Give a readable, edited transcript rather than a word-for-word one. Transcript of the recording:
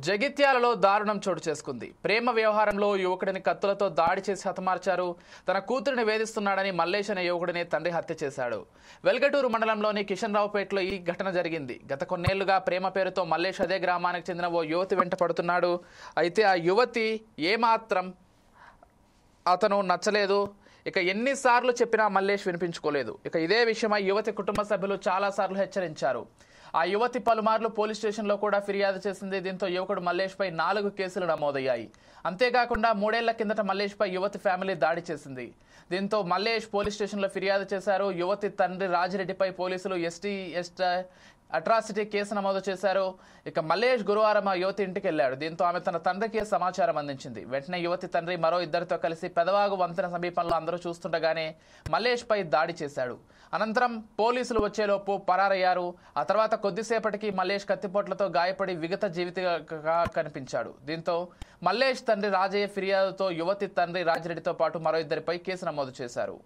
జగిత్యాలలో దారుణం చోటు చేసుకుంది. ప్రేమ వ్యవహారంలో యువకుడిని కత్తులతో దాడి చేసి హతమార్చారు. తన కూతురిని వేధిస్తున్నాడని మల్లేష్ అనే యువకుడిని తండ్రి హత్య చేశాడు. వెల్గటూరు మండలంలోని కిషన్ రావుపేటలో ఈ ఘటన జరిగింది. గత కొన్నేళ్లుగా ప్రేమ పేరుతో మల్లేష్ అదే గ్రామానికి చెందిన ఓ యువతి వెంట పడుతున్నాడు. అయితే ఆ యువతి ఏమాత్రం అతను నచ్చలేదు. ఇక ఎన్నిసార్లు చెప్పినా మల్లేష్ వినిపించుకోలేదు. ఇక ఇదే విషయమై యువతి కుటుంబ సభ్యులు చాలాసార్లు హెచ్చరించారు. ఆ యువతి పలుమార్లు పోలీస్ స్టేషన్లో కూడా ఫిర్యాదు చేసింది. దీంతో యువకుడు మల్లేష్ పై 4 కేసులు నమోదయ్యాయి. అంతేకాకుండా 3 ఏళ్ల కిందట మల్లేష్ పై యువతి ఫ్యామిలీ దాడి చేసింది. దీంతో మల్లేష్ పోలీస్ స్టేషన్లో ఫిర్యాదు చేశారు. యువతి తండ్రి రాజిరెడ్డిపై పోలీసులు ఎస్టీ అట్రాసిటీ కేసు నమోదు చేశారు. ఇక మల్లేష్ గురువారం ఆ యువతి ఇంటికి వెళ్లాడు. దీంతో ఆమె తన తండ్రికి సమాచారం అందించింది. వెంటనే యువతి తండ్రి మరో ఇద్దరితో కలిసి పెదవాగు వంతెన సమీపంలో అందరూ చూస్తుండగానే మల్లేష్ పై దాడి చేశాడు. అనంతరం పోలీసులు వచ్చేలోపు పరారయ్యారు. ఆ తర్వాత కొద్దిసేపటికి మల్లేష్ కత్తిపోట్లతో గాయపడి విగత జీవితంగా కనిపించాడు. దీంతో మల్లేష్ తండ్రి రాజయ్య ఫిర్యాదుతో యువతి తండ్రి రాజిరెడ్డితో పాటు మరో ఇద్దరిపై కేసు నమోదు చేశారు.